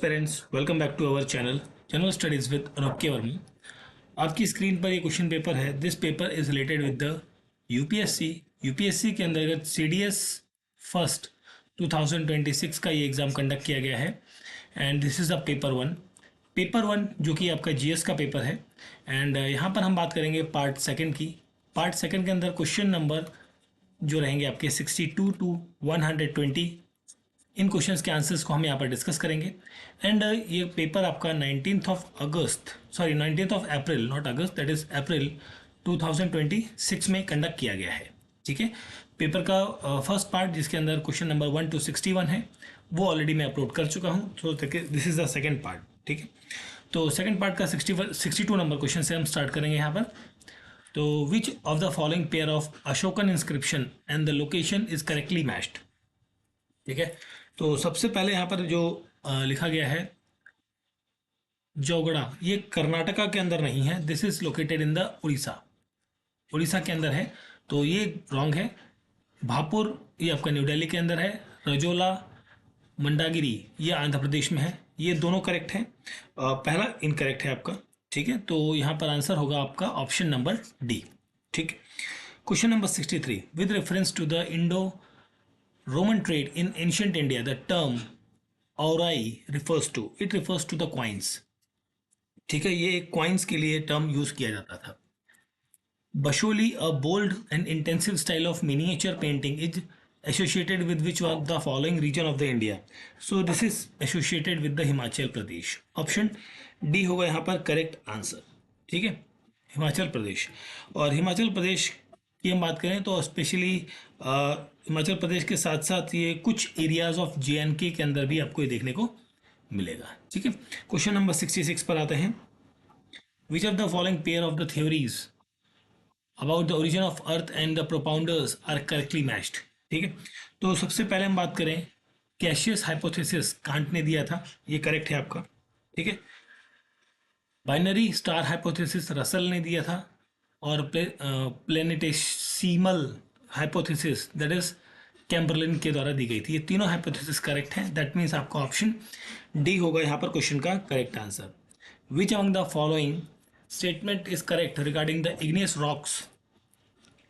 Aspirants, welcome back to our channel general studies with Anoop K Verma. आपकी screen पर ये question paper है। This paper is related with the UPSC. UPSC के अंतर्गत CDS first 2026 का ये एग्ज़ाम कंडक्ट किया गया है and this is a paper one जो कि आपका जीएस का पेपर है। एंड यहाँ पर हम बात करेंगे पार्ट सेकंड की। पार्ट सेकंड के अंदर क्वेश्चन नंबर जो रहेंगे आपके 62 टू 120, इन क्वेश्चंस के आंसर्स को हम यहाँ पर डिस्कस करेंगे। एंड ये पेपर आपका 19th of April, not August, that is अप्रैल 2026 में कंडक्ट किया गया है। ठीक है, पेपर का फर्स्ट पार्ट जिसके अंदर क्वेश्चन नंबर 1 to 61 है वो ऑलरेडी मैं अपलोड कर चुका हूँ। तो this is the second part. ठीक है, तो सेकेंड पार्ट का 62 नंबर क्वेश्चन से हम स्टार्ट करेंगे यहाँ पर। तो विच of the following pair of Ashokan inscription and the location is correctly matched. ठीक है, तो सबसे पहले यहाँ पर जो लिखा गया है जोगड़ा, ये कर्नाटका के अंदर नहीं है। This is located in the Orissa के अंदर है, तो ये रॉन्ग है। भापुर ये आपका न्यू दिल्ली के अंदर है। रजोला मंडागिरी ये आंध्र प्रदेश में है। ये दोनों करेक्ट हैं। पहला इनकरेक्ट है आपका। ठीक है, तो यहाँ पर आंसर होगा आपका ऑप्शन नंबर डी। ठीक, question number 63, with reference to the Indo Roman trade in ancient India, the term aurai refers to the coins. ठीक है, ये coins के लिए term यूज किया जाता था। Basholi, a bold and intensive style of miniature painting, is associated with which of the following region of the India? So this is associated with the Himachal Pradesh. Option D होगा यहाँ पर correct answer. ठीक है, हिमाचल प्रदेश। और हिमाचल प्रदेश की हम बात करें तो स्पेशली हिमाचल प्रदेश के साथ साथ ये कुछ एरियाज ऑफ JNK के अंदर भी आपको ये देखने को मिलेगा। ठीक है, क्वेश्चन नंबर 66 पर आते हैं। Which of the following pair of the theories about the origin of earth and the propounders are correctly matched. ठीक है, तो सबसे पहले हम बात करें कैशियस हाइपोथेसिस कांट ने दिया था, ये करेक्ट है आपका। ठीक है, बाइनरी स्टार हाइपोथेसिस रसल ने दिया था, और planetesimal hypothesis that is Chamberlin के द्वारा दी गई थी। ये तीनों हाइपोथेसिस करेक्ट हैं। दैट मीन्स आपका ऑप्शन डी होगा यहाँ पर क्वेश्चन का correct answer. Which among the following statement is correct regarding the igneous rocks.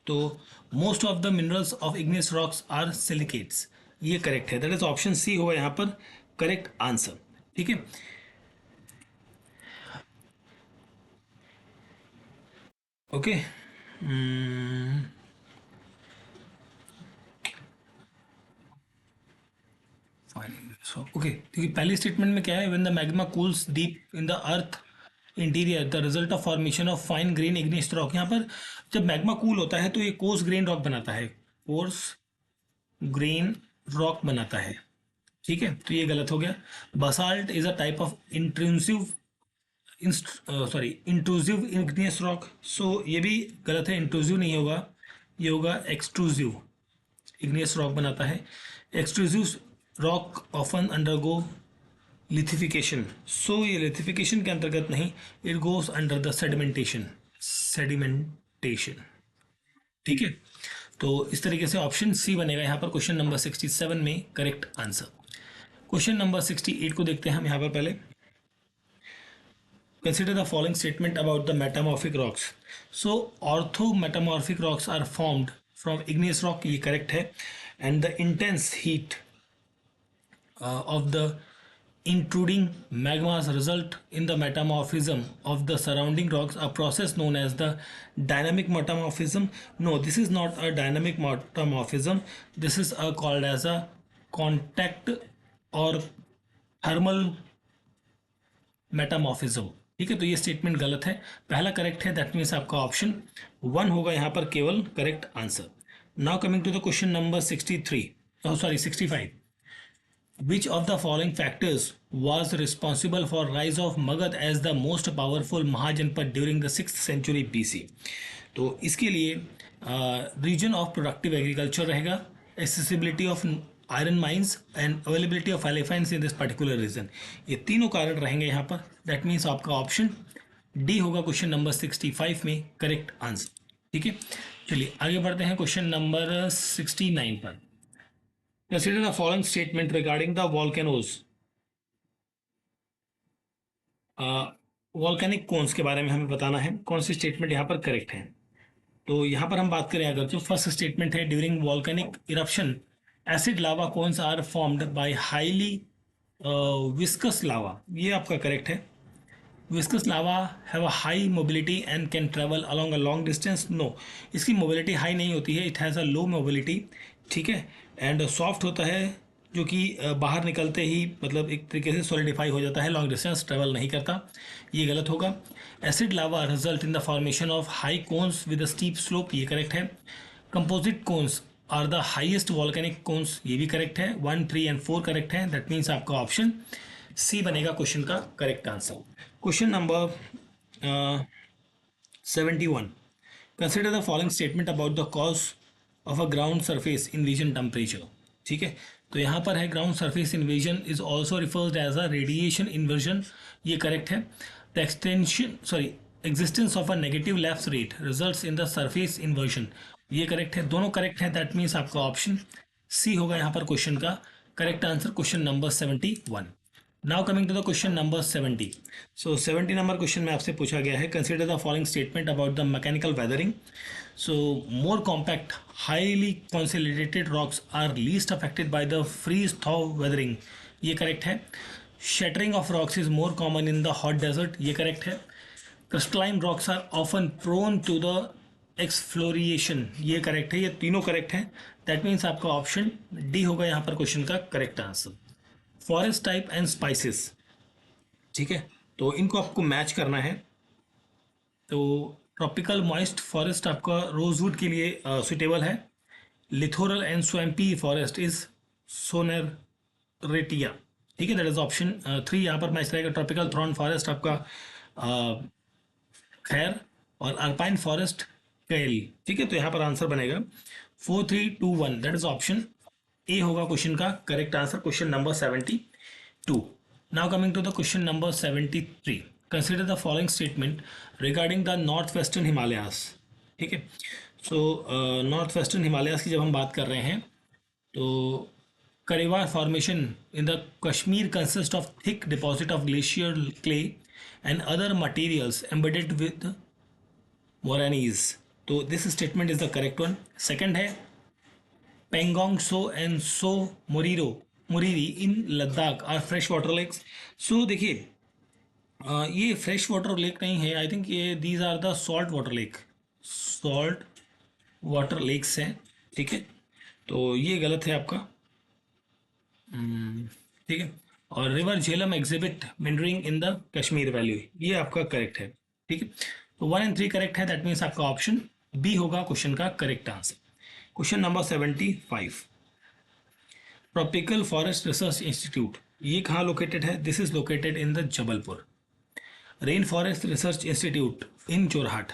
तो most of the minerals of igneous rocks are silicates, ये करेक्ट है। दैट इज ऑप्शन सी होगा यहाँ पर करेक्ट आंसर। ठीक है, ओके ओके, देखिए पहली स्टेटमेंट में क्या है, when the magma cools deep in the earth interior the result of formation of fine grain igneous rock. यहाँ पर जब मैग्मा कूल होता है तो ये कोर्स ग्रेन रॉक बनाता है, कोर्स ग्रेन रॉक बनाता है। ठीक है, तो ये गलत हो गया। Basalt is a type of intrusive igneous rock, so ये भी गलत है। इंट्रूसिव नहीं होगा, ये होगा एक्सट्रूसिव इग्नियस रॉक बनाता है। Extrusive rock often undergo lithification, so ये लिथिफिकेशन के अंतर्गत नहीं, it goes under the sedimentation. ठीक है, तो इस तरीके से ऑप्शन सी बनेगा यहाँ पर क्वेश्चन नंबर 67 में करेक्ट आंसर। क्वेश्चन नंबर 68 को देखते हैं हम यहाँ पर पहले। Consider the following statement about the metamorphic rocks. So orthometamorphic rocks are formed from igneous rock, ये correct है, and the intense heat of the intruding magmas result in the metamorphism of the surrounding rocks, a process known as the dynamic metamorphism. No, this is not a dynamic metamorphism. This is called as a contact or thermal metamorphism. ठीक है, तो ये statement गलत है। पहला correct है, that means आपका option 1 होगा यहाँ पर केवल correct answer. Now coming to the question number 65। Which of the following factors was responsible for rise of Magadha as the most powerful mahajanapada during the 6th century BC। तो इसके लिए reason of productive agriculture रहेगा, accessibility of iron mines and availability of elephants in this particular region. ये तीनों कारण रहेंगे यहाँ पर। दैट मीन्स आपका ऑप्शन डी होगा क्वेश्चन नंबर 65 में करेक्ट आंसर। ठीक है, चलिए आगे बढ़ते हैं क्वेश्चन नंबर 69 पर। Consider the following statement regarding the volcanoes. Volcanic cones के बारे में हमें बताना है, कौन सी स्टेटमेंट यहाँ पर करेक्ट है। तो यहाँ पर हम बात करें अगर, जो फर्स्ट स्टेटमेंट है, during volcanic eruption acid lava cones are formed by highly viscous lava, ये आपका करेक्ट है। Viscous lava have a high mobility and can travel along a long distance, no, इसकी मोबिलिटी हाई नहीं होती है, it has a low mobility, ठीक है। And soft होता है, जो कि बाहर निकलते ही मतलब एक तरीके से सॉलिडिफाई हो जाता है, लॉन्ग डिस्टेंस ट्रेवल नहीं करता, ये गलत होगा। Acid lava result in the formation of high cones with a steep slope, ये करेक्ट है। Composite cones are the highest volcanic cones, ये भी करेक्ट है। 1, 3 एंड 4 करेक्ट है, दैट मीन्स आपका ऑप्शन सी बनेगा क्वेश्चन का correct answer. Question number 71, consider the following statement about the cause of a ground surface inversion temperature, ठीक है। तो यहाँ पर है ground surface inversion is also referred as a radiation inversion, ये करेक्ट है। The extension sorry existence of a negative lapse rate results in the surface inversion, ये correct है, दोनों करेक्ट है, दैट मीन्स आपका ऑप्शन सी होगा यहाँ पर क्वेश्चन का correct answer, question number 71। Now coming to the question number 70। So 70 number question में आपसे पूछा गया है, consider the following statement about the mechanical weathering. So more compact highly consolidated rocks are least affected by the freeze thaw weathering, ये correct है। shattering of rocks is more common in the hot desert, ये correct है। crystalline rocks are often prone to the exfoliation, ये correct है, ये तीनों correct है, that means आपका ऑप्शन डी होगा यहाँ पर क्वेश्चन का correct answer. Forest type and spices, ठीक है, तो इनको आपको मैच करना है। तो ट्रॉपिकल मॉइस्ट फॉरेस्ट आपका रोजवुड के लिए सुटेबल है। लिथोरल एंड स्वैम्पी फॉरेस्ट इज सोनेरेटिया, ठीक है, दैट इज ऑप्शन 3 यहाँ पर मैच रहेगा। ट्रॉपिकल थ्रॉन फॉरेस्ट आपका खैर, और अल्पाइन फॉरेस्ट कैल, ठीक है, तो यहाँ पर आंसर बनेगा 4, 3, 2, 1, दैट इज ऑप्शन ए होगा क्वेश्चन का correct answer, question number 72। Now coming to the question number 73, consider the following statement regarding the north western Himalayas, ठीक है। सो नॉर्थ वेस्टर्न हिमालयास की जब हम बात कर रहे हैं, तो Karewa formation in the Kashmir consist of thick deposit of glacier clay and other materials embedded with moraines, so this statement is the correct one. Second है Pangong Tso and Tso Moriri Moriri in Ladakh are fresh water lakes. So देखिए, ये fresh water lake नहीं है, I think ये these are the salt water lake, salt water lakes हैं, ठीक है, तो ये गलत है आपका, ठीक है। और river Jhelum exhibit meandering in the Kashmir valley, ये आपका करेक्ट है, ठीक है। तो 1 एंड 3 करेक्ट है, दैट मीन्स आपका ऑप्शन बी होगा क्वेश्चन का correct answer. Question number 75, tropical forest research institute, ये कहाँ लोकेटेड है? This is located in the Jabalpur. Rain forest research institute in Jorhat.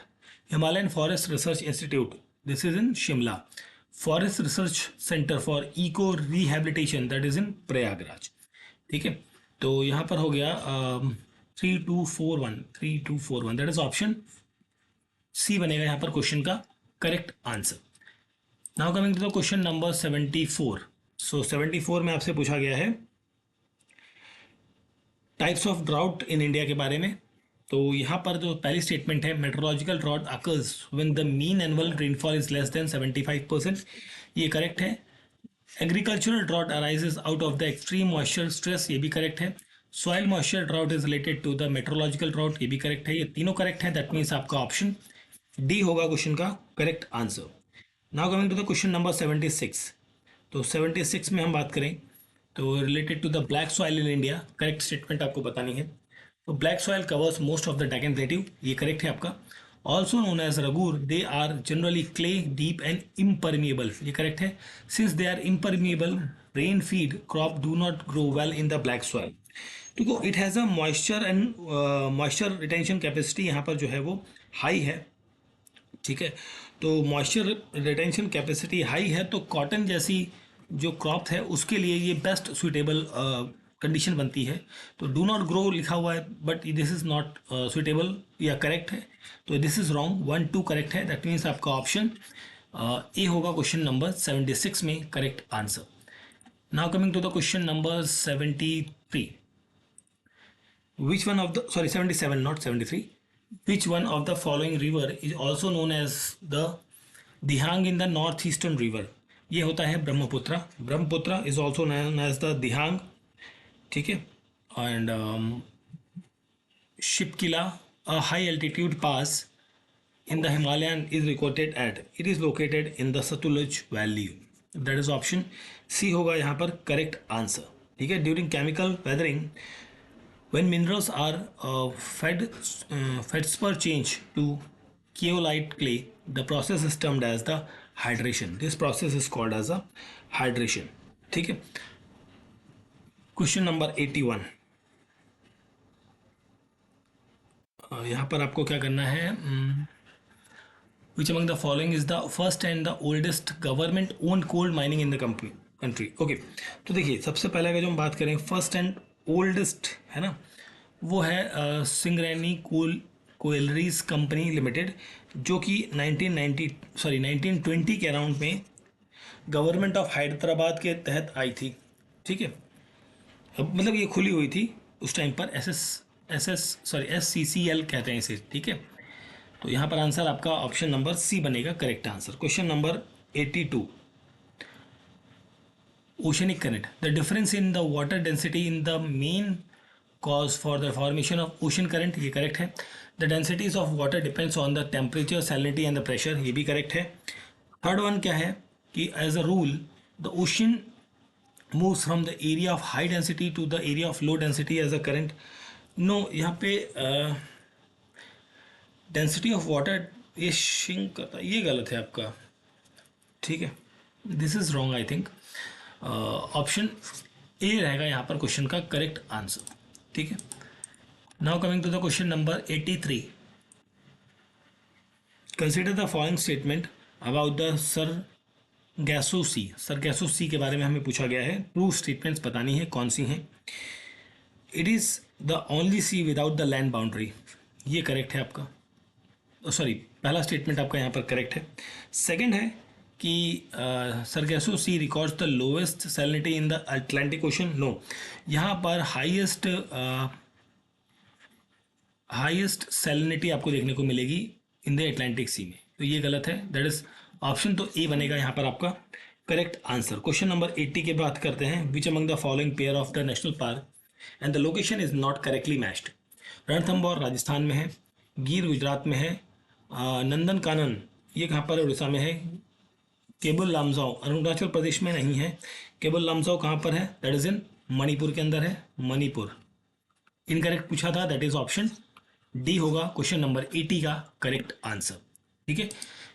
Himalayan forest research institute, this is in Shimla. Forest research centre for eco rehabilitation, that is इन प्रयागराज, ठीक है। तो यहाँ पर हो गया 3241 दैट इज ऑप्शन सी बनेगा यहाँ पर क्वेश्चन का correct answer. Now coming to the question number 74। So 74 में आपसे पूछा गया है types of drought in India के बारे में। तो यहाँ पर जो पहली स्टेटमेंट है, meteorological drought occurs when the mean annual rainfall is less than 75%, ये करेक्ट है। Agricultural drought arises out of the extreme moisture stress, ये भी करेक्ट है। Soil moisture drought is related to the meteorological drought, ये भी correct है, ये तीनों करेक्ट है, दैट मीन्स आपका ऑप्शन डी होगा क्वेश्चन का correct answer. Now coming to the question number 76। तो 76 में हम बात करें तो related to the black soil in India, correct statement आपको बतानी है। तो black soil covers most of the Deccan plateau, ये करेक्ट है आपका। Also known as regur, they are generally clay deep and impermeable, ये करेक्ट है। Since they are impermeable, rain feed crop do not grow well in the black soil. देखो, it has a moisture and moisture retention capacity यहाँ पर जो है वो high है, ठीक है। तो मॉइस्चर रिटेंशन कैपेसिटी हाई है, तो कॉटन जैसी जो क्रॉप है उसके लिए ये बेस्ट सुइटेबल कंडीशन बनती है। तो डू नॉट ग्रो लिखा हुआ है, but this is not suitable या करेक्ट है, तो दिस इज़ रॉन्ग। 1, 2 करेक्ट है, दैट मीन्स आपका ऑप्शन ए होगा क्वेश्चन नंबर 76 में correct answer. Now coming to the question number 73। Which one of the, sorry, 77 not 73, which one of the following river is also known as the Dihang in the northeastern river? ये होता है Brahmaputra. Brahmaputra is also known as the Dihang. ठीक है. And Shipkila, a high altitude pass in the Himalayan, is located at, it is located in the Satluj Valley. That is option C होगा यहाँ पर correct answer. ठीक है. During chemical weathering, when minerals are feldspar change to keolite clay, the process is termed as the hydration. This process is called as a hydration. ठीक है. Question number 81. यहाँ पर आपको क्या करना है, which among the following is the first and the oldest government owned coal mining in the country? Okay. तो देखिए, सबसे पहले अगर जो हम बात करें फर्स्ट एंड ओल्डेस्ट है ना, वो है सिंगरेनी कोयलरीज कंपनी लिमिटेड, जो कि 1920 के अराउंड में गवर्नमेंट ऑफ हैदराबाद के तहत आई थी. ठीक है. अब मतलब ये खुली हुई थी उस टाइम पर. SCCL कहते हैं इसे. ठीक है. तो यहाँ पर आंसर आपका ऑप्शन नंबर सी बनेगा correct answer. Question number 82. Oceanic current, the difference in the water density in the main cause for the formation of ocean current, ये करेक्ट है. The densities of water depends on the temperature, salinity and the pressure, ये भी correct है. Third one क्या है कि as a rule the ocean moves from the area of high density to the area of low density as a current. No, यहाँ पे density of water ये sink करता है, ये गलत है आपका. ठीक है. This is wrong I think. Option A रहेगा यहाँ पर क्वेश्चन का करेक्ट आंसर. ठीक है. Now coming to the question number 83. Consider the following statement about the Sargasso sea के बारे में हमें पूछा गया है. ट्रू स्टेटमेंट्स बतानी है कौन सी हैं. It is the only sea without the land boundary, ये करेक्ट है आपका. सॉरी, पहला स्टेटमेंट आपका यहाँ पर करेक्ट है. सेकंड है कि Sargasso sea records the lowest salinity in the Atlantic ocean. No, यहाँ पर हाईएस्ट सैलिनिटी आपको देखने को मिलेगी इन द अटलांटिक सी में, तो ये गलत है. दैट इज ऑप्शन तो ए बनेगा यहाँ पर आपका करेक्ट आंसर. क्वेश्चन नंबर 80 की बात करते हैं. विच among the following pair of the national park and the location is not correctly matched? Ranthambore Rajasthan में है, गिर गुजरात में है, नंदन कानन ये कहाँ पर उड़ीसा में है, केबुल लामजाओ अरुणाचल प्रदेश में नहीं है. केबुल लामजाओ कहाँ पर है? दैट इज इन मणिपुर के अंदर है, मणिपुर. इनकरेक्ट पूछा था, दैट इज ऑप्शन डी होगा क्वेश्चन नंबर 80 का करेक्ट आंसर. ठीक है.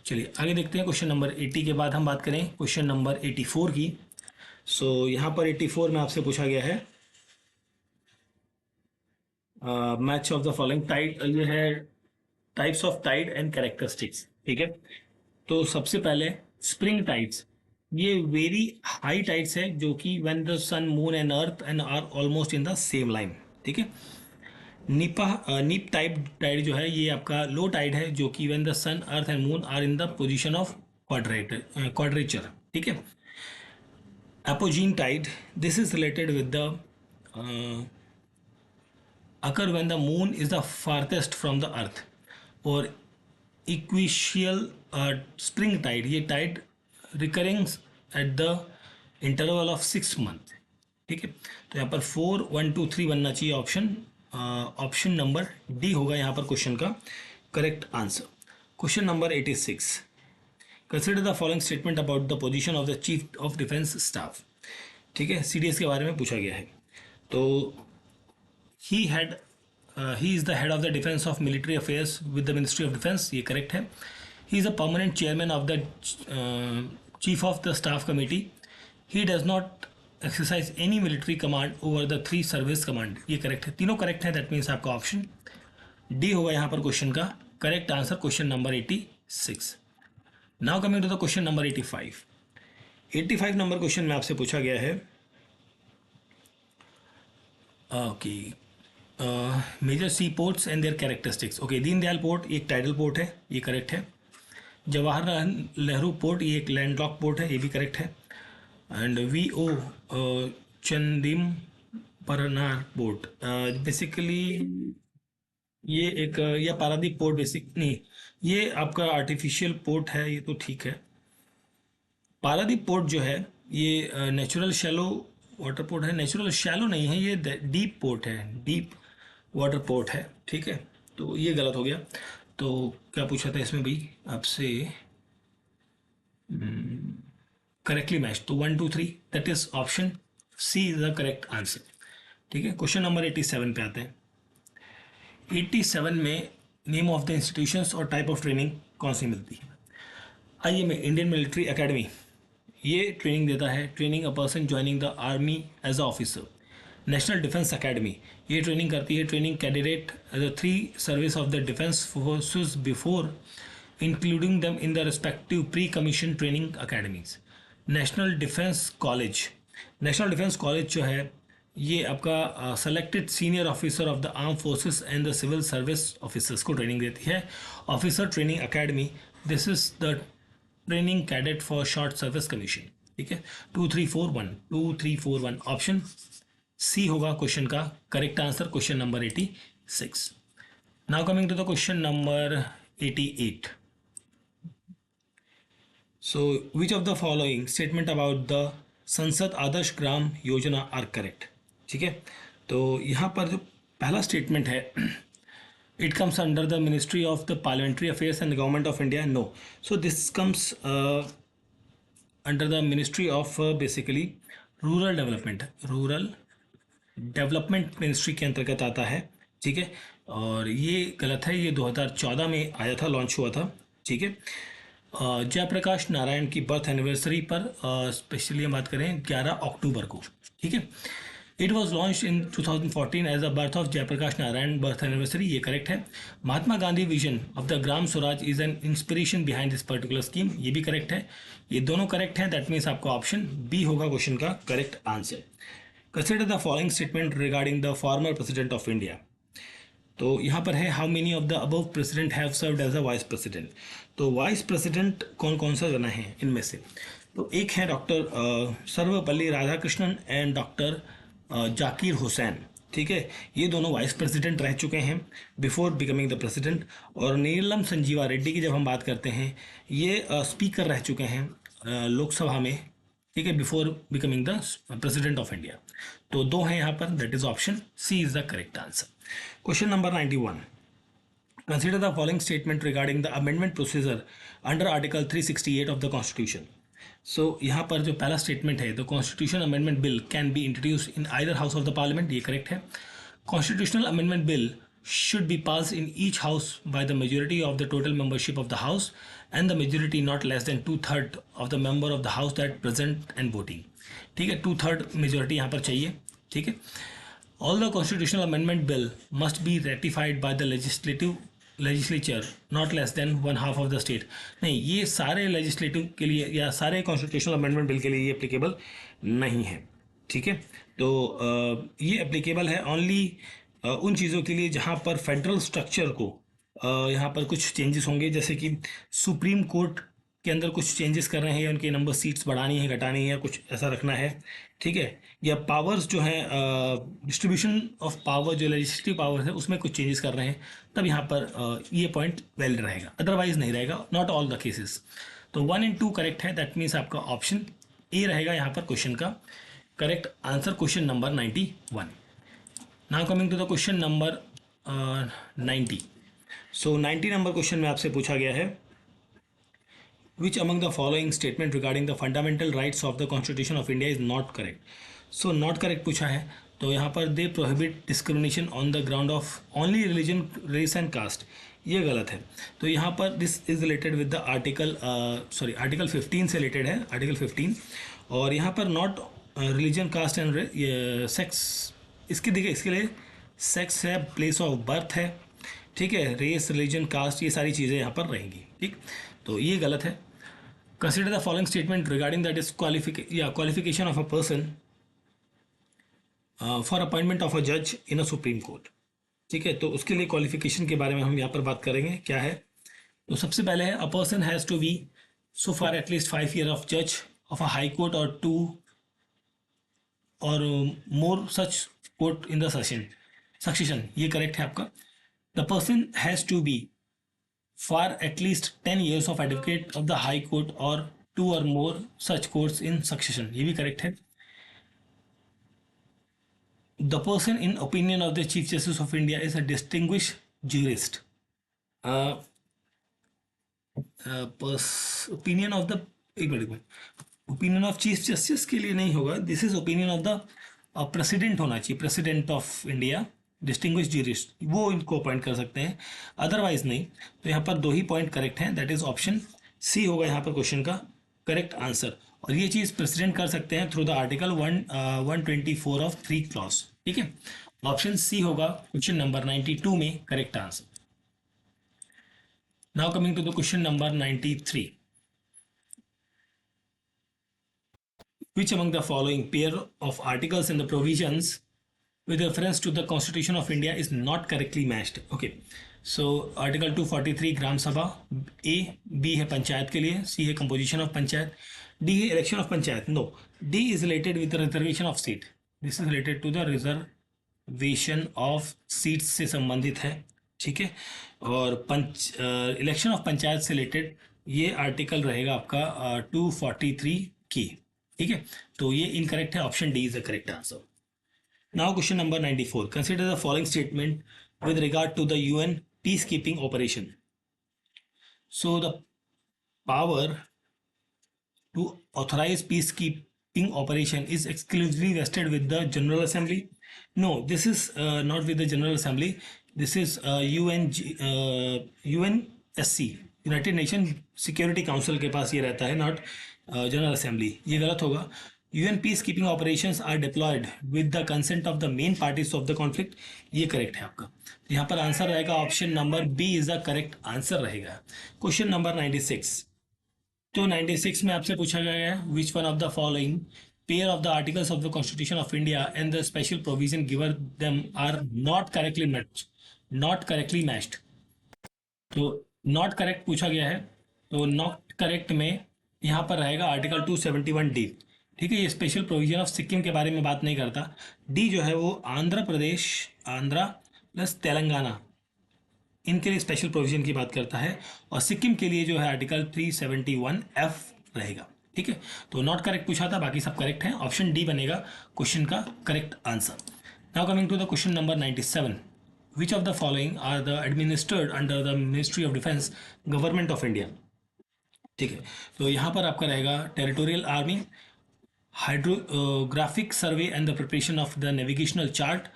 चलिए आगे देखते हैं. क्वेश्चन नंबर 80 के बाद हम बात करें क्वेश्चन नंबर 84 की. सो यहाँ पर 84 में आपसे पूछा गया है match of the following tide, ये है types of tide and characteristics. ठीक है. तो सबसे पहले स्प्रिंग टाइड्स, ये वेरी हाई टाइड्स है जो कि when the sun moon and earth and are almost in the same line. ठीक है. नीप टाइप टाइड जो है ये आपका लो टाइड है जो कि when the sun earth and moon are in the position of quadrature. ठीक है. Apogean tide, this is related with the occur when the moon is the farthest from the earth. और equatorial spring tide, ये tide recurring at the interval of 6 month. ठीक है. तो यहाँ पर 4 1 2 3 बनना चाहिए ऑप्शन नंबर डी होगा यहाँ पर क्वेश्चन का correct answer. Question number 86. Consider the following statement about the position of the chief of defence staff. ठीक है. CDS के बारे में पूछा गया है. तो he is the head of the defense of military affairs with the Ministry of Defense, ये correct है. He is a permanent chairman of the chief of the staff committee. He does not exercise any military command over the 3 service command, ये correct है. तीनों correct है. That means आपका option D होगा यहाँ पर क्वेश्चन का correct answer. Question number 86. Now coming to the question number 85. 85 number question में आपसे पूछा गया है okay major sea ports and their characteristics. Okay, Deendayal port एक टाइडल पोर्ट है, ये करेक्ट है. जवाहरलाल नेहरू पोर्ट ये एक लैंडलॉक पोर्ट है, ये भी करेक्ट है. एंड VO चंदिम परनार पोर्ट बेसिकली ये एक या पारादीप पोर्ट बेसिक नहीं, ये आपका आर्टिफिशियल पोर्ट है, ये तो ठीक है। पारादीप पोर्ट जो है ये नेचुरल शैलो वाटर पोर्ट है, नेचुरल शैलो नहीं है, ये डीप पोर्ट है, डीप वाटर पोर्ट है, ठीक है। तो ये गलत हो गया। तो क्या पूछा था इसमें भाई आपसे? करेक्टली मैच, तो 1 2 3 that is option C is the correct answer. ठीक है, क्वेश्चन नंबर 87 पे आते हैं। 87 में नेम ऑफ द इंस्टीट्यूशंस और टाइप ऑफ ट्रेनिंग कौन सी मिलती है? आइए में इंडियन मिलिट्री एकेडमी, ये ट्रेनिंग देता है, training a person joining the army as a officer. National defence academy, ये ट्रेनिंग करती है, training candidate the 3 service of the defence forces before including them in the respective pre commission training academies. National defence college, national defence college जो है ये आपका selected senior officer of the arm forces and the civil service officers को training देती है। Officer training academy, this is the training cadet for short service commission. ठीक है, 2 3 4 1 2 3 4 1 option C होगा क्वेश्चन का correct answer, question number 86। Now coming to the question number 88। So, which of the following statement about the संसद Adarsh Gram Yojana are correct? ठीक है, तो यहाँ पर जो पहला स्टेटमेंट है, it comes under the ministry of the parliamentary affairs and government of India, no. So this comes under the ministry of basically rural development, rural development ministry के अंतर्गत आता है। ठीक है, और ये गलत है, ये 2014 में आया था, लॉन्च हुआ था। ठीक है, जयप्रकाश नारायण की बर्थ एनिवर्सरी पर स्पेशली हम बात करें 11 अक्टूबर को। ठीक है, it was launch in 2014 as a birth of Jayaprakash Narayan birth anniversary, ये करेक्ट है। Mahatma Gandhi vision of the gram swaraj is an inspiration behind this particular scheme, ये भी करेक्ट है। ये दोनों करेक्ट हैं, दैट मीन्स आपका ऑप्शन बी होगा क्वेश्चन का correct answer. Consider the following statement regarding the former president of India. तो यहाँ पर है how many of the above president have served as a vice president. तो वाइस प्रेसिडेंट कौन कौन सा बना है इनमें से? तो एक है doctor Sarvepalli Radhakrishnan and doctor Zakir Hussain. ठीक है, ये दोनों वाइस प्रेसिडेंट रह चुके हैं बिफोर बिकमिंग द प्रेसिडेंट। और नीलम संजीवा रेड्डी की जब हम बात करते हैं, ये स्पीकर रह चुके हैं लोकसभा में। ठीक है, before becoming the president of India. तो दो हैं यहाँ पर, that is option C is the correct answer. Question number 91। Consider the following statement regarding the amendment procedure under Article 368 of the Constitution. So यहाँ पर जो पहला स्टेटमेंट है, the constitution amendment bill can be introduced in either house of the parliament, ये correct है। Constitutional amendment bill should be passed in each house by the majority of the total membership of the house and the majority not less than 2/3 of the member of the house that present and voting। ठीक है, 2/3 majority यहाँ पर चाहिए। ठीक है, all the constitutional amendment bill must be ratified by the legislature not less than 1/2 of the state। नहीं, ये सारे लेजिस्लेटिव के लिए या सारे कॉन्स्टिट्यूशनल अमेंडमेंट बिल के लिए ये एप्लीकेबल नहीं है। ठीक है, तो ये एप्लीकेबल है ओनली उन चीज़ों के लिए जहाँ पर फेडरल स्ट्रक्चर को यहाँ पर कुछ चेंजेस होंगे, जैसे कि सुप्रीम कोर्ट के अंदर कुछ चेंजेस कर रहे हैं, या उनके नंबर सीट्स बढ़ानी है, घटानी है, या कुछ ऐसा रखना है। ठीक है, या पावर्स जो है डिस्ट्रीब्यूशन ऑफ पावर, जो लेजिस्लेटिव पावर है उसमें कुछ चेंजेस कर रहे हैं, तब यहाँ पर ये पॉइंट वैलिड रहेगा, अदरवाइज नहीं रहेगा, नॉट ऑल द केसेस। तो 1 and 2 करेक्ट है, दैट मीन्स आपका ऑप्शन ए रहेगा यहाँ पर क्वेश्चन का correct answer, question number 91। Now coming to the question number 90। So 90 number question में आपसे पूछा गया है, which among the following statement regarding the fundamental rights of the constitution of India is not correct? So not correct पूछा है, तो यहाँ पर they prohibit discrimination on the ground of only religion, race and caste, ये गलत है। तो यहाँ पर this is related with the article article 15 से related है, article 15। और यहाँ पर not religion, caste and sex, इसके देखिए, इसके लिए sex है, place of birth है, ठीक है, रेस, रिलीजन, कास्ट, ये सारी चीज़ें यहाँ पर रहेंगी। ठीक, तो ये गलत है। Consider the following statement regarding that is qualification of a person for appointment of a जज इन अ सुप्रीम कोर्ट। ठीक है, तो उसके लिए क्वालिफिकेशन के बारे में हम यहाँ पर बात करेंगे, क्या है। तो सबसे पहले है, a person has to be so far at least 5 years of जज ऑफ अ हाई कोर्ट और 2 or more such court in the succession, ये करेक्ट है आपका. The person has to be for at least 10 years of advocate of the high court और 2 or more such courts in succession, ये भी correct है. The person in opinion of the Chief Justice of India is a distinguished jurist. Uh, opinion of the, एक मिनट, opinion of chief justice के लिए नहीं होगा, this is opinion of the president होना चाहिए, president of India, distinguish jurist, वो इनको अपॉइंट कर सकते हैं, अदरवाइज नहीं. तो यहाँ पर 2 ही पॉइंट करेक्ट हैं, दैट इज ऑप्शन सी होगा यहाँ पर क्वेश्चन का करेक्ट आंसर. और ये चीज़ प्रेसिडेंट कर सकते हैं through the article 124 of 3 clause. ठीक है, ऑप्शन सी होगा क्वेश्चन नंबर 92 में correct answer. Now coming to the question number 93. Which among the following pair of articles and the provisions with reference to the Constitution of India is not correctly matched? Okay, so Article 243 ग्राम सभा, A, B है पंचायत के लिए, C है composition of panchayat, D है election of panchayat. No, D is related with the reservation of seat. This is related to the reservation of seats से संबंधित है. ठीक है, और इलेक्शन ऑफ पंचायत से रिलेटेड ये आर्टिकल रहेगा आपका 243 की. ठीक है, तो ये इनकरेक्ट है, option D is the correct answer. Now question number 94. Consider the following statement with regard to the UN peace keeping operation. So the power to authorise peace keeping operation is exclusively vested with the General Assembly. No, this is not with the General Assembly, this is UNSC, United Nation Security Council के पास ये रहता है, not general assembly. ये गलत होगा. UN peace keeping operations are deployed with the consent of the main parties of the conflict, ये correct है आपका. यहाँ पर आंसर रहेगा option number B is the correct answer रहेगा. Question number 96. तो 96 में आपसे पूछा गया है which one of the following pair of the articles of the Constitution of India and the special provision given them are not correctly matched. तो not correct पूछा गया है, तो not correct में यहाँ पर रहेगा आर्टिकल 271D. ठीक है, ये स्पेशल प्रोविजन ऑफ सिक्किम के बारे में बात नहीं करता. डी जो है वो आंध्र प्रदेश, आंध्रा प्लस तेलंगाना, इनके लिए स्पेशल प्रोविजन की बात करता है, और सिक्किम के लिए जो है आर्टिकल 371F रहेगा. ठीक है, तो नॉट करेक्ट पूछा था, बाकी सब करेक्ट हैं. ऑप्शन डी बनेगा क्वेश्चन का correct answer. Now coming to the question number 97. Which of the following are the administered under the ministry of defence, government of India. ठीक है, तो यहाँ पर आपका रहेगा territorial army, hydrographic survey and the preparation of the navigational chart,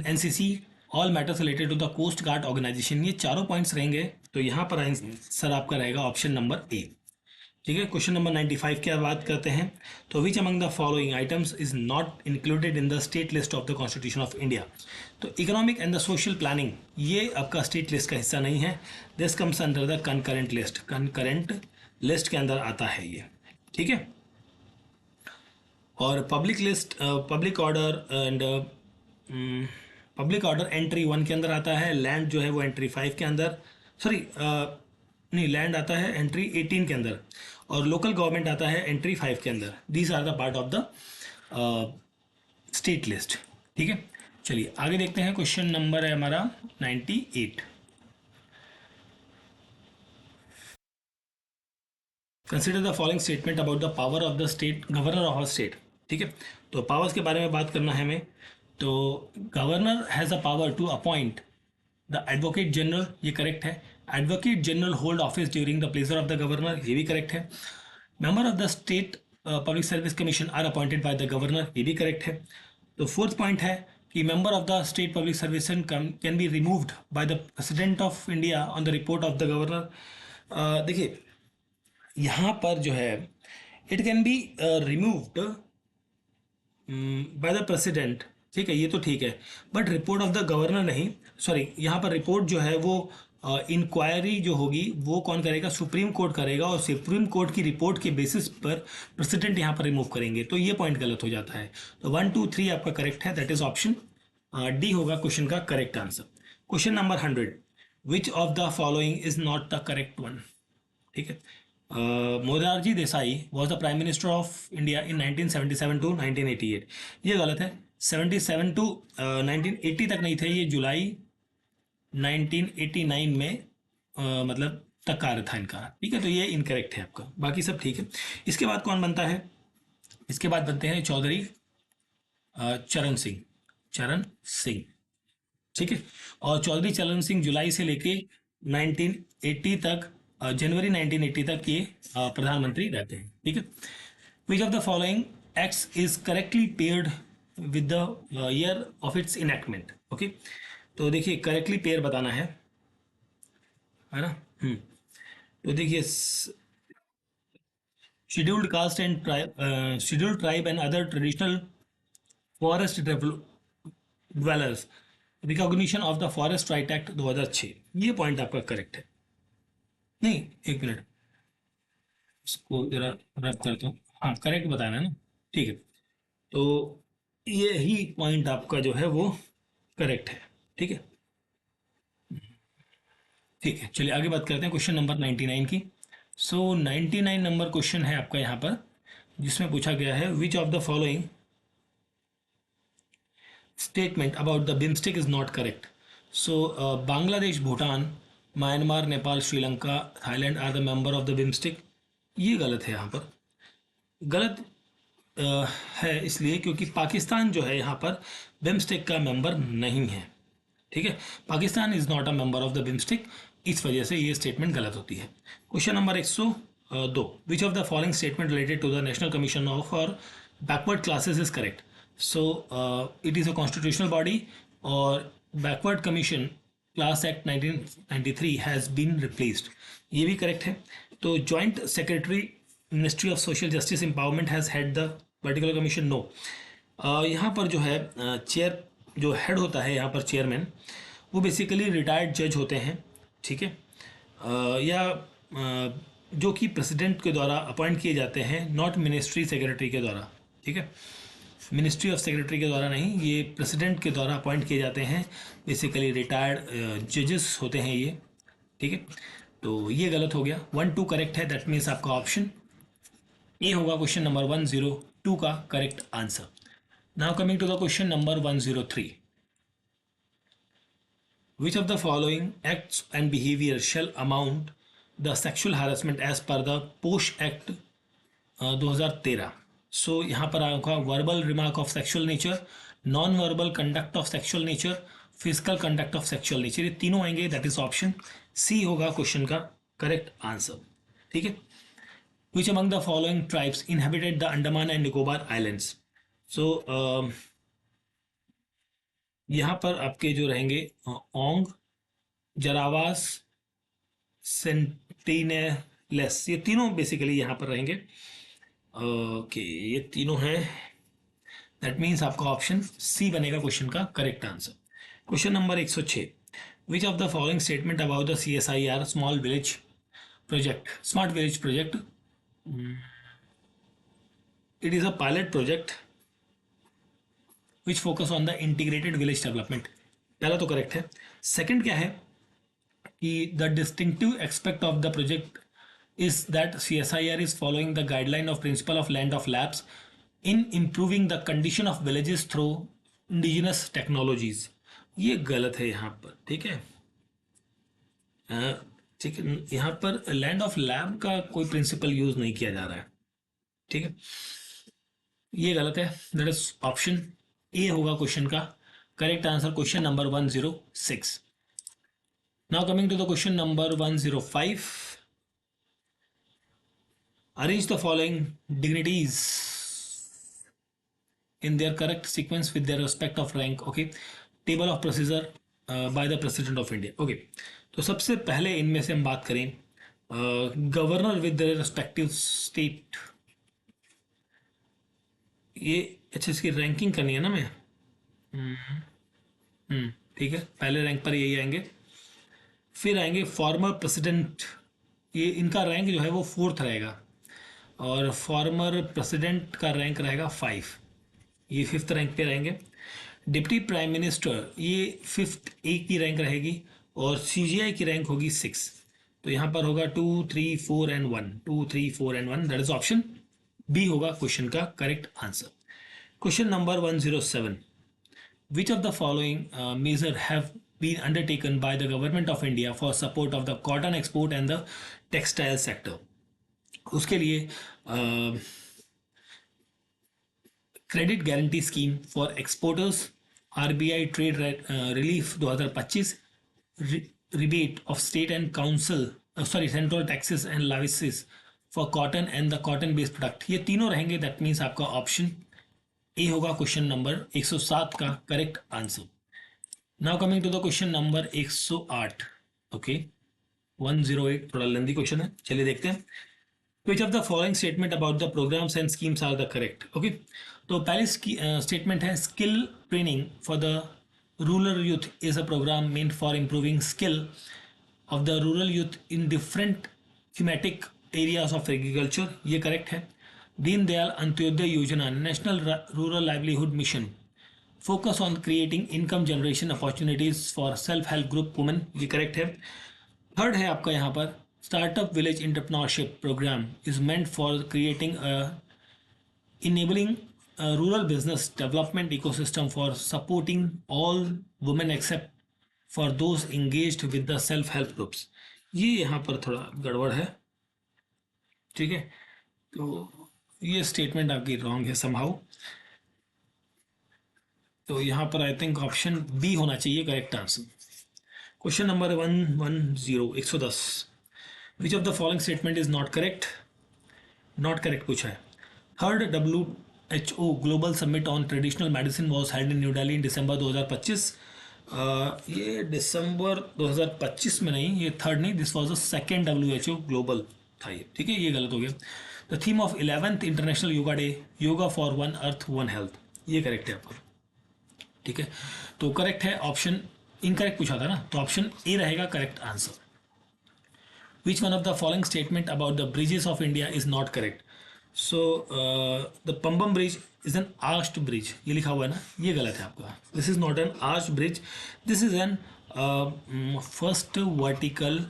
NCC, all matters related to the coast guard organisation. ये चारों points रहेंगे, तो यहाँ पर आंसर आपका रहेगा ऑप्शन नंबर ए. ठीक है, क्वेश्चन नंबर 95 की बात करते हैं. तो which among the following items is not included in the state list of the constitution of India. तो economic and the social planning ये आपका स्टेट लिस्ट का हिस्सा नहीं है. This comes under the concurrent list, concurrent list के अंदर आता है ये. ठीक है, और public list, public order and public order entry 1 के अंदर आता है. लैंड जो है वो एंट्री 5 के अंदर, सॉरी नहीं, लैंड आता है एंट्री 18 के अंदर, और लोकल गवर्नमेंट आता है एंट्री 5 के अंदर. These are the part of the state list. ठीक है, चलिए आगे देखते हैं. क्वेश्चन नंबर है हमारा 98. Consider the following statement about the power of the state governor of a state. ठीक है, तो पावर्स के बारे में बात करना है हमें. तो governor has a power to appoint the advocate general, ये करेक्ट है. Advocate general hold office during the pleasure of the governor, ये भी करेक्ट है. Member of the state public service commission are appointed by the governor, ये भी correct है. तो fourth point है कि member of the state public service can be removed by the president of India on the report of the governor. देखिए यहाँ पर जो है it can be removed by the president. ठीक है, ये तो ठीक है, but report of the governor नहीं. सॉरी, यहाँ पर रिपोर्ट जो है वो इंक्वायरी जो होगी वो कौन करेगा, सुप्रीम कोर्ट करेगा, और सुप्रीम कोर्ट की रिपोर्ट के बेसिस पर प्रेसिडेंट यहाँ पर रिमूव करेंगे. तो ये पॉइंट गलत हो जाता है. तो 1, 2, 3 आपका करेक्ट है, दैट इज ऑप्शन डी होगा क्वेश्चन का correct answer. Question number 100. Which of the following is not the correct one. ठीक है, Morarji Desai was the prime minister of India in 1977 to 1988. ये गलत है. 77 टू 1980 तक नहीं थे, ये जुलाई 1989 में मतलब तक कार्य था इनका। ठीक है, तो ये इनकरेक्ट है आपका, बाकी सब ठीक है। इसके बाद कौन बनता है? इसके बाद बनते हैं चौधरी चरण सिंह। चरण सिंह, ठीक है। और चौधरी चरण सिंह जुलाई से लेके 1980 तक, जनवरी 1980 तक ये प्रधानमंत्री रहते हैं। ठीक है। विच of the following acts is correctly paired with the year of its enactment? Okay, तो देखिए करेक्टली पेयर बताना है ना। तो देखिए scheduled caste and tribe, scheduled tribe and other traditional forest dwellers, recognition of the forest right act 2006, ये point आपका correct है। नहीं, एक मिनट, इसको जरा रब करता हूँ। हाँ, करेक्ट बताना है ना, ठीक है। तो ये ही पॉइंट आपका जो है वो करेक्ट है। ठीक है, ठीक है, चलिए आगे बात करते हैं क्वेश्चन नंबर 99 की। सो 99 नंबर क्वेश्चन है आपका यहाँ पर, जिसमें पूछा गया है विच of the following statement about the BIMSTEC is not correct. So, Bangladesh, Bhutan, Myanmar, Nepal, Sri Lanka, Thailand are the member of the BIMSTEC. ये गलत है यहाँ पर, गलत है इसलिए क्योंकि पाकिस्तान जो है यहाँ पर बिम्स्टेक का मेंबर नहीं है। ठीक है, Pakistan is not a member of the BIMSTEC, इस वजह से ये स्टेटमेंट गलत होती है। Question number 102, which of the following statement related to the national commission of और backward classes is correct? So it is a constitutional body, or backward commission class act 1993 has been replaced, ये भी correct है। तो joint secretary ministry of social justice empowerment has head the particular commission, no। यहाँ पर जो है chair जो head होता है यहाँ पर चेयरमैन, वो बेसिकली रिटायर्ड जज होते हैं। ठीक है, या जो कि प्रेसिडेंट के द्वारा अपॉइंट किए जाते हैं, नॉट मिनिस्ट्री सेक्रेटरी के द्वारा। ठीक है, मिनिस्ट्री ऑफ सेक्रेटरी के द्वारा नहीं, ये प्रेसिडेंट के द्वारा अपॉइंट किए जाते हैं। बेसिकली रिटायर्ड जजेस होते हैं ये। ठीक है, तो ये गलत हो गया। 1-2 करेक्ट है, दैट मीन्स आपका ऑप्शन ए होगा क्वेश्चन नंबर 102 का correct answer. Now coming to the question number 103, which of the following acts and behaviour shall amount the sexual harassment as per the POSH act 2013? So यहाँ पर आपका verbal remark of sexual nature, non verbal conduct of sexual nature, physical conduct of sexual nature, ये तीनों आएंगे, that is option C होगा question का correct answer. ठीक है, which among the following tribes inhabited the Andaman and Nicobar islands? So यहाँ पर आपके जो रहेंगे ओंग, जरावास, सेंटिनेलेस, ये तीनों बेसिकली यहाँ पर रहेंगे। ओके, ये तीनों हैं, दैट मीन्स आपका ऑप्शन सी बनेगा क्वेश्चन का correct answer. Question number 106, which of the following statement about the CSIR small village project, smart village project, it is a pilot project which focus on the integrated village development? पहला तो correct है। Second क्या है कि the distinctive aspect of the project is that CSIR is following the guideline of principle of land of labs in improving the condition of villages through indigenous technologies, ये गलत है यहाँ पर। ठीक है, ठीक है, यहाँ पर लैंड ऑफ लैब का कोई प्रिंसिपल यूज नहीं किया जा रहा है। ठीक है, ये गलत है, दैट इज ऑप्शन ए होगा क्वेश्चन का correct answer, question number 106। Now coming to the question number 105, arrange the following dignities in their correct sequence with their respect of rank. Okay, table of procedure by the president of India. Okay, तो सबसे पहले इनमें से हम बात करें governor with their respective state, ये अच्छा इसकी रैंकिंग करनी है ना मैं। ठीक है, पहले रैंक पर यही आएंगे, फिर आएंगे फॉर्मर प्रेसिडेंट, ये इनका रैंक जो है वो 4th रहेगा, और फॉर्मर प्रेसिडेंट का रैंक रहेगा 5, ये 5th रैंक पे रहेंगे। डिप्टी प्राइम मिनिस्टर ये 5th ए की रैंक रहेगी, और CGI की रैंक होगी 6। तो यहाँ पर होगा 2, 3, 4 and 1, 2, 3, 4 and 1, that is option B होगा क्वेश्चन का correct answer. Question number 107, Which of the following measures have been undertaken by the government of India for support of the cotton export and the textile sector? उसके लिए credit guarantee scheme for exporters, RBI trade relief 2025, rebate of state and council central taxes and levies for cotton and the cotton based product, ये तीनों रहेंगे. That means आपका option A होगा question number 107 का correct answer. Now coming to the question number 108. Okay 108 थोड़ा lengthy question है, चलिए देखते हैं. Which of the following statement about the programs and schemes are the correct? Okay, तो पहली स्टेटमेंट है skill training for the rural youth is a program meant for improving skill of the rural youth in different thematic areas of agriculture. ये correct है. Deendayal Antyodaya Yojana national rural livelihood mission focus on creating income generation opportunities for self help group women, ये correct है. Third है आपका यहाँ पर startup village entrepreneurship programme is meant for creating enabling rural business development ecosystem for supporting all women except for those engaged with the self help groups. ये यहाँ पर थोड़ा गड़बड़ है, ठीक है. तो ये स्टेटमेंट आपकी रॉन्ग है समहाउ. तो यहाँ पर आई थिंक ऑप्शन बी होना चाहिए correct answer. Question number 110 which of the following statement is not correct. Not correct पूछा है. Third WHO global summit on traditional medicine was held in new Delhi in December 2025. ये दिसंबर 2025 में नहीं, ये थर्ड नहीं, this was the second WHO global था ये, ठीक है. ये गलत हो गया. The theme of 11th international yoga day yoga for one earth one health, ये करेक्ट है आपका, ठीक है. तो करेक्ट है ऑप्शन. इनकरेक्ट पूछा था ना, तो ऑप्शन ए रहेगा correct answer. Which one of the following statement about the bridges of India is not correct. So the Pamban bridge is an arched bridge, ये लिखा हुआ है ना, ये गलत है आपका. This is not an arched bridge, this is an first vertical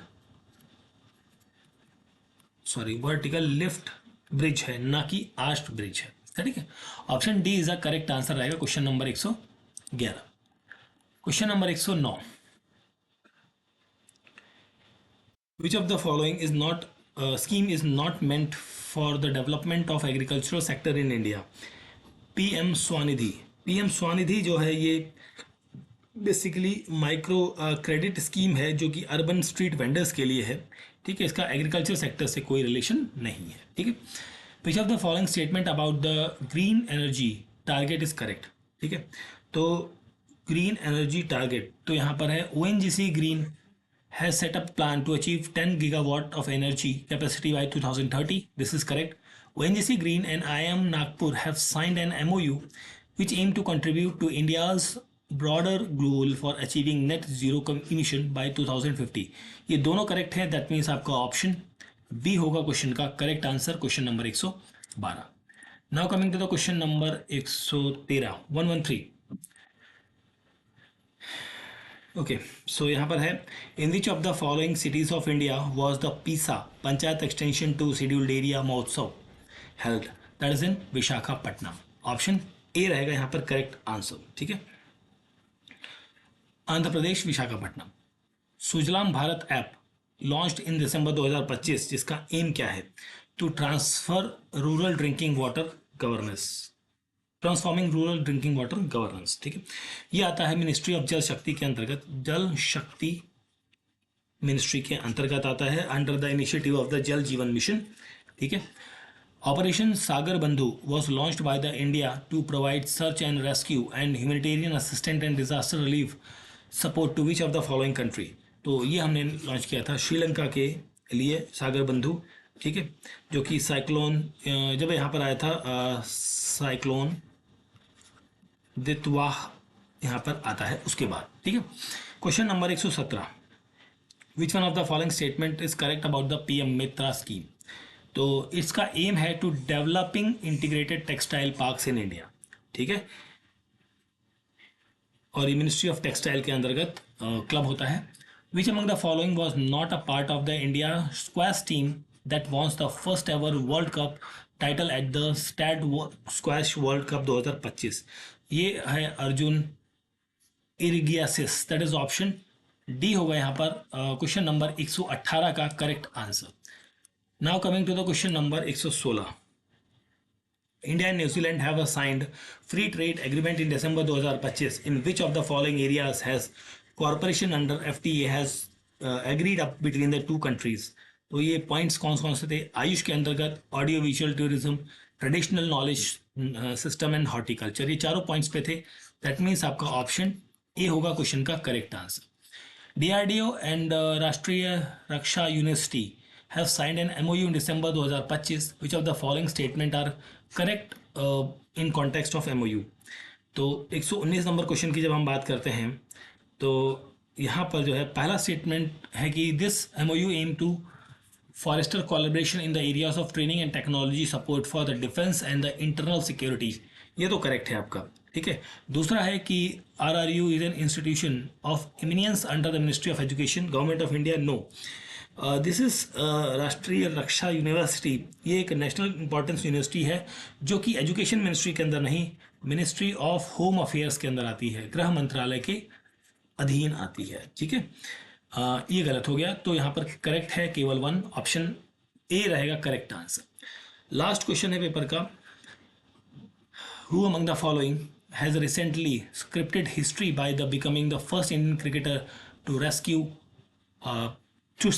lift bridge है, ना कि आर्च्ड ब्रिज है, ठीक है. Option D is the correct answer रहेगा question number 111. Question number 109. Which of the following is not scheme is not meant for the development of agricultural sector in India? PM Swanidhi. PM Swanidhi जो है ये basically micro credit scheme है जो कि urban street vendors के लिए है, ठीक है. इसका एग्रीकल्चर सेक्टर से कोई रिलेशन नहीं है, ठीक है. विच of the following statement about the green energy target is correct, ठीक है. तो ग्रीन एनर्जी टारगेट, तो यहाँ पर है ONGC green has set up plan to achieve 10 gigawatt of energy capacity by 2030. This is correct. ONGC Green and IIM Nagpur have signed an MOU which aim to contribute to India's broader goal for achieving net zero emission by 2050. ये दोनों correct है. That means आपका option B होगा question का correct answer, question number 112. Now coming to the question number 113 113. Okay, so यहाँ पर है in which of the following cities of India was the PESA panchayat extension to scheduled area महोत्सव held. That is in Visakhapatnam. Option A रहेगा यहाँ पर correct answer, ठीक है. Andhra Pradesh Visakhapatnam. Sujalam Bharat app launched in December 2025 जिसका एम क्या है? To transfer rural drinking water governance, transforming rural drinking water governance, ठीक है. ये आता है मिनिस्ट्री ऑफ जल शक्ति के अंतर्गत, जल शक्ति मिनिस्ट्री के अंतर्गत आता है under the initiative of the Jal Jeevan mission, ठीक है. Operation Sagar Bandhu was launched by the India to provide search and rescue and humanitarian assistant and disaster relief support to which of the following country. तो ये हमने launch किया था श्रीलंका के लिए सागर बंधु, ठीक है, जो कि साइक्लोन जब यहाँ पर आया था साइक्लोन दितवाह यहाँ पर आता है उसके बाद, ठीक है. Question number 117. Which one of the following statement is correct about the PM Mitra scheme. तो इसका एम है to developing integrated textile parks in India, ठीक है. और ये मिनिस्ट्री ऑफ टेक्सटाइल के अंतर्गत क्लब होता है. Which among the following was not a part of the India squash team that won the first ever world cup title at the SDAT squash world cup 2025. ये है Arjun Erigaisi, that is option D होगा यहाँ पर question number 118 का correct answer. Now coming to the question number 116। India and New Zealand have signed free trade agreement in December 2025. In which of the following areas has cooperation under FTA has agreed up between the two countries? तो ये points कौन कौन से थे? आयुष के अंतर्गत, audio visual tourism, traditional knowledge system and horticulture, ये चारों पॉइंट्स पे थे। दैट मीन्स आपका ऑप्शन ए होगा क्वेश्चन का करेक्ट आंसर। DRDO एंड राष्ट्रीय Raksha university have signed an MOU in December 2025. Which of the following statement are correct in context of MOU? तो 119 number question की जब हम बात करते हैं तो यहाँ पर जो है पहला स्टेटमेंट है कि this MOU aim to foster collaboration in the areas of training and technology support for the defence and the internal security. ये तो करेक्ट है आपका, ठीक है। दूसरा है कि RRU is an institution of eminence under the ministry of education, government of India, no. This is Rashtriya Raksha university, ये एक नेशनल इंपॉर्टेंस यूनिवर्सिटी है जो कि एजुकेशन मिनिस्ट्री के अंदर नहीं, मिनिस्ट्री ऑफ होम अफेयर्स के अंदर आती है, गृह मंत्रालय के अधीन आती है, ठीक है। ये गलत हो गया, तो यहाँ पर करेक्ट है केवल वन, ऑप्शन ए रहेगा करेक्ट आंसर। लास्ट क्वेश्चन है पेपर का, who among the following has recently scripted history by the becoming the first Indian cricketer to rescue to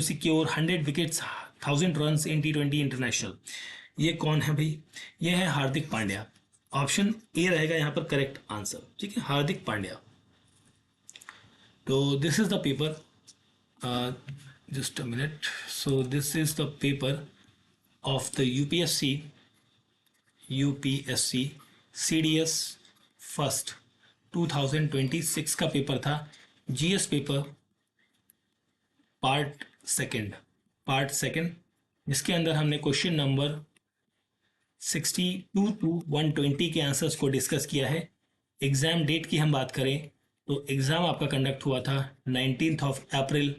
secure 100 wickets, 1000 runs in T20 international. ये कौन है भाई? ये है Hardik Pandya. Option A रहेगा यहाँ पर करेक्ट आंसर, ठीक है, हार्दिक पांड्या। तो this is the paper, just a minute. So this is the paper of the UPSC CDS first 2026 का पेपर था, GS पेपर पार्ट सेकंड, जिसके अंदर हमने क्वेश्चन नंबर 62 to 120 के आंसर्स को डिस्कस किया है। एग्ज़ाम डेट की हम बात करें तो एग्ज़ाम आपका कंडक्ट हुआ था 19 अप्रैल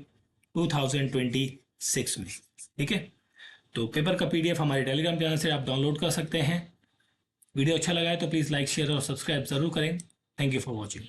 2026 में, ठीक है। तो पेपर का PDF हमारे टेलीग्राम चैनल से आप डाउनलोड कर सकते हैं। वीडियो अच्छा लगा है तो प्लीज़ लाइक, शेयर और सब्सक्राइब ज़रूर करें। Thank you for watching.